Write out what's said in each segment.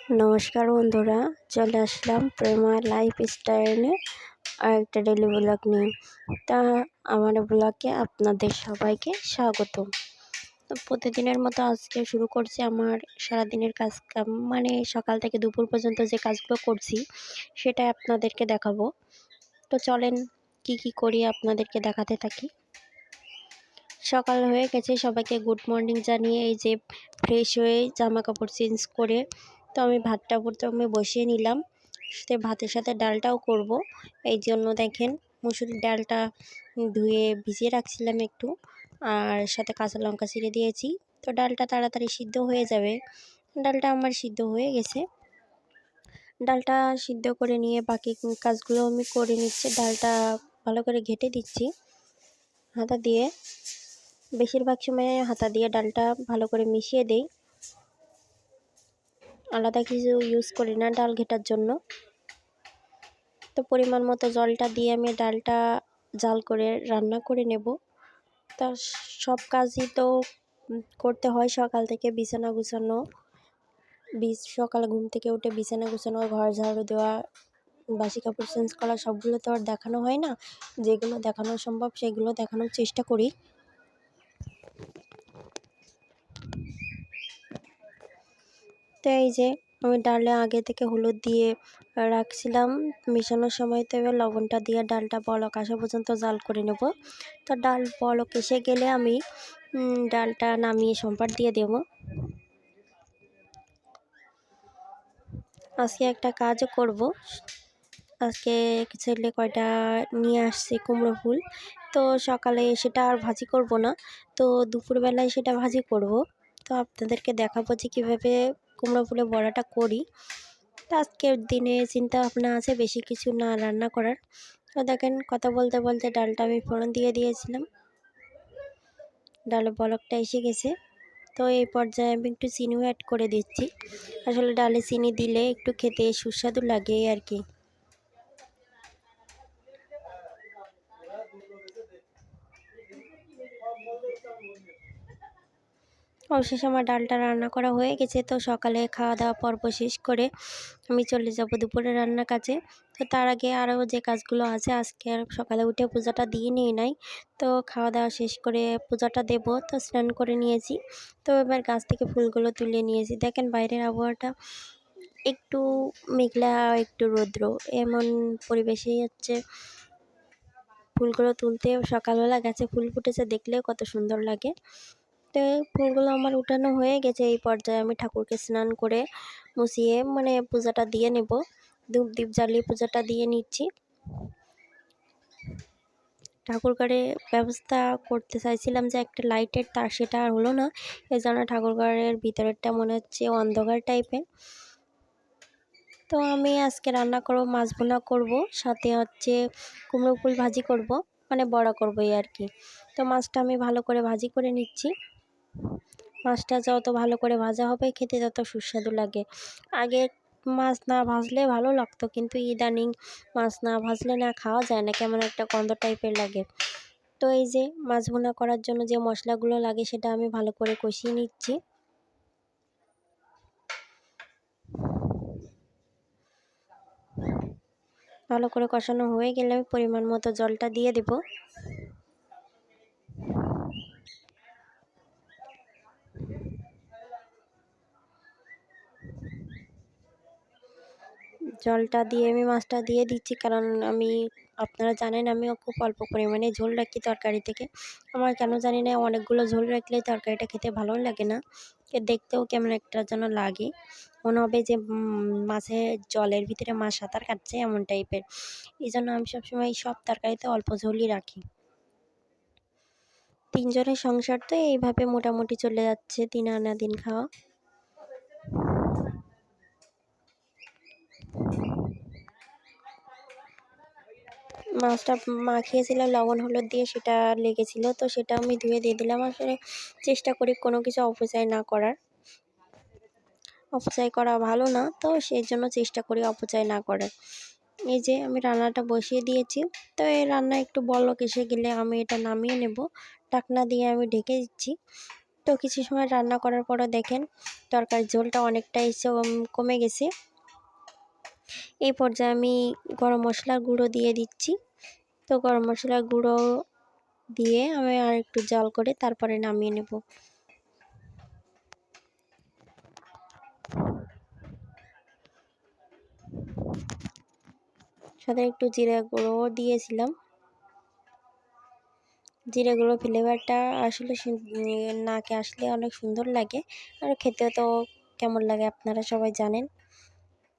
নমস্কার বন্ধুরা, চলে আসলাম প্রেমা লাইফস্টাইলে আর একটা ডেলি ব্লগ নিয়ে। তা আমার ব্লগে আপনাদের সবাইকে স্বাগত। তো প্রতিদিনের মতো আজকে শুরু করছি আমার সারাদিনের কাজ কাম, মানে সকাল থেকে দুপুর পর্যন্ত যে কাজগুলো করছি সেটা আপনাদেরকে দেখাবো। তো চলেন কি কি করি আপনাদেরকে দেখাতে থাকি। সকাল হয়ে গেছে, সবাইকে গুড মর্নিং জানিয়ে এই যে ফ্রেশ হয়ে জামা কাপড় চেঞ্জ করে তো আমি ভাতটা প্রথমে বসিয়ে নিলাম। সাথে ভাতের সাথে ডালটাও করব, এই জন্য দেখেন মুসুরির ডালটা ধুয়ে ভিজিয়ে রাখছিলাম একটু, আর সাথে কাঁচা লঙ্কা ছিঁড়ে দিয়েছি। তো ডালটা তাড়াতাড়ি সিদ্ধ হয়ে যাবে। ডালটা আমার সিদ্ধ হয়ে গেছে। ডালটা সিদ্ধ করে নিয়ে বাকি কাজগুলো আমি করে নিচ্ছি। ডালটা ভালো করে ঘেটে দিচ্ছি হাতা দিয়ে। বেশিরভাগ সময় হাতা দিয়ে ডালটা ভালো করে মিশিয়ে দেই, আলাদা কিছু ইউজ করি না ডাল ঘেটার জন্য। তো পরিমাণ মতো জলটা দিয়ে আমি ডালটা জাল করে রান্না করে নেব। তা সব কাজই তো করতে হয় সকাল থেকে, বিছানা গুছানো, সকালে ঘুম থেকে উঠে বিছানা গুছানো, ঘর ঝাড়ু দেওয়া, বাসি কাপড় চেঞ্জ করা, সবগুলো তো আর দেখানো হয় না। যেগুলো দেখানো সম্ভব সেগুলো দেখানোর চেষ্টা করি। তো এই যে আমি ডালে আগে থেকে হলুদ দিয়ে রাখছিলাম মেশানোর সময়। তো এবার লবণটা দিয়ে ডালটা বলক আসা পর্যন্ত জাল করে নেব। তো ডাল বলক এসে গেলে আমি ডালটা নামিয়ে সম্পার দিয়ে দেব। আজকে একটা কাজও করব। আজকে ছেলে কয়টা নিয়ে আসছে কুমড়ো ফুল, তো সকালে সেটা আর ভাজি করব না, তো দুপুরবেলায় সেটা ভাজি করব। তো আপনাদেরকে দেখাবো যে কীভাবে কুমড়ো ফুলের বড়াটা করি। তো আজকের দিনে চিন্তা ভাবনা আছে বেশি কিছু না রান্না করার। তো দেখেন কথা বলতে বলতে ডালটা আমি ফোড়ন দিয়ে দিয়েছিলাম, ডালের বলকটা এসে গেছে। তো এই পর্যায়ে আমি একটু চিনিও অ্যাড করে দিচ্ছি। আসলে ডালে চিনি দিলে একটু খেতে সুস্বাদু লাগে আর কি। অবশেষে আমার ডালটা রান্না করা হয়ে গেছে। তো সকালে খাওয়া দাওয়া পর্ব শেষ করে আমি চলে যাব দুপুরে রান্নার কাজে। তো তার আগে আরও যে কাজগুলো আছে, আজকে আর সকালে উঠে পূজাটা দিয়ে নিয়ে নাই। তো খাওয়া দাওয়া শেষ করে পূজাটা দেব, তো স্নান করে নিয়েছি। তো এবার গাছ থেকে ফুলগুলো তুলে নিয়েছি। দেখেন বাইরের আবহাওয়াটা একটু মেঘলা একটু রৌদ্র, এমন পরিবেশেই হচ্ছে ফুলগুলো তুলতে। সকালবেলা গাছে ফুল ফুটেছে দেখলেও কত সুন্দর লাগে। তো ফুলগুলো আমার উঠানো হয়ে গেছে। এই পর্যায়ে আমি ঠাকুরকে স্নান করে মুছিয়ে মানে পূজাটা দিয়ে নেব। ধূপ দীপ জ্বালিয়ে পূজাটা দিয়ে নিচ্ছি। ঠাকুর ঘরে ব্যবস্থা করতে চাইছিলাম যে একটা লাইটের, তার সেটা আর হলো না। এই জন্য ঠাকুর ঘরের ভিতরেরটা মনে হচ্ছে অন্ধকার টাইপের। তো আমি আজকে রান্না করব, মাছ ভুনা করব, সাথে হচ্ছে কুমড়ো ফুল ভাজি করব, মানে বড়া করব এই আর কি। তো মাছটা আমি ভালো করে ভাজি করে নিচ্ছি। মাছটা যত ভালো করে ভাজা হবে খেতে তত সুস্বাদু লাগে। আগে মাছ না ভাজলে ভালো লাগতো, কিন্তু ইদানিং মাছ না ভাজলে না খাওয়া যায় না, কেমন একটা গন্ধ টাইপের লাগে। তো এই যে মাছ ভুনা করার জন্য যে মশলাগুলো লাগে সেটা আমি ভালো করে কষিয়ে নিচ্ছি। ভালো করে কষানো হয়ে গেলে আমি পরিমাণ মতো জলটা দিয়ে দেব। জলটা দিয়ে আমি মাছটা দিয়ে দিচ্ছি, কারণ আপনারা জানেন আমিও খুব অল্প পরিমাণে ঝোল রাখি তরকারি থেকে। আমার কেন জানি না অনেকগুলো ঝোল রাখলে তরকারিটা খেতে ভালো লাগে না, দেখতেও কেমন একটা যেন লাগে, মনে হবে যে মাছের জলের ভিতরে মাছ সাঁতার কাটছে এমন টাইপের। এই জন্য আমি সবসময় সব তরকারিতে অল্প ঝোলই রাখি। 3 জনের সংসার তো এইভাবে মোটামুটি চলে যাচ্ছে, দিন আনা দিন খাওয়া। মাছটা মাখিয়েছিলাম লবণ হলুদ দিয়ে, সেটা লেগেছিল, তো সেটা আমি ধুয়ে দিয়ে দিলাম। আসলে চেষ্টা করি কোনো কিছু অপচয় না করার, অপচয় করা ভালো না, তো সেই জন্য চেষ্টা করি অপচয় না করার। এই যে আমি রান্নাটা বসিয়ে দিয়েছি। তো এই রান্না একটু বলক এসে গেলে আমি এটা নামিয়ে নেব। ঢাকনা দিয়ে আমি ঢেকে দিচ্ছি। তো কিছু সময় রান্না করার পরও দেখেন তরকারির ঝোলটা অনেকটাই কমে গেছে। এই পর্যায়ে আমি গরম মশলার গুঁড়ো দিয়ে দিচ্ছি। তো গরম মশলার গুঁড়ো দিয়ে আমি আর একটু জাল করে তারপরে নামিয়ে নেব। সাথে একটু জিরা গুঁড়ো দিয়েছিলাম। জিরা গুঁড়ো ফ্লেভারটা আসলে নাকে আসলে অনেক সুন্দর লাগে, আর খেতে তো কেমন লাগে আপনারা সবাই জানেন।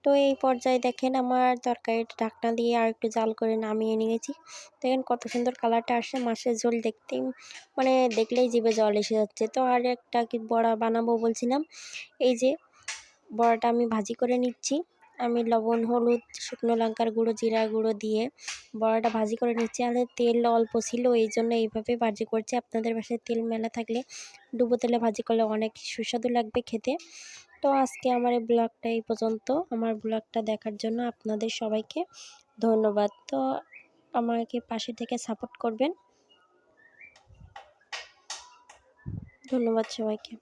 তো এই পর্যায়ে দেখেন আমার তরকারিটা ঢাকনা দিয়ে আর একটু জাল করে নামিয়ে নিয়েছি। দেখেন কত সুন্দর কালারটা আসছে, মাছের ঝোল দেখতেই মানে দেখলেই জিভে জল এসে যাচ্ছে। তো আর একটা কি বড়া বানাবো বলছিলাম, এই যে বড়াটা আমি ভাজি করে নিচ্ছি। আমি লবণ, হলুদ, শুকনো লঙ্কার গুঁড়ো, জিরা গুঁড়ো দিয়ে বড়াটা ভাজি করে নিচ্ছি। আর তেল অল্প ছিল, এই জন্য এইভাবে ভাজি করছি। আপনাদের বাসায় তেল মেলা থাকলে ডুবো তেলে ভাজি করলে অনেক সুস্বাদু লাগবে খেতে। তো আজকে আমার এই ব্লগটা এই পর্যন্ত। আমার ব্লগটা দেখার জন্য আপনাদের সবাইকে ধন্যবাদ। তো আমাকে পাশে থেকে সাপোর্ট করবেন। ধন্যবাদ সবাইকে।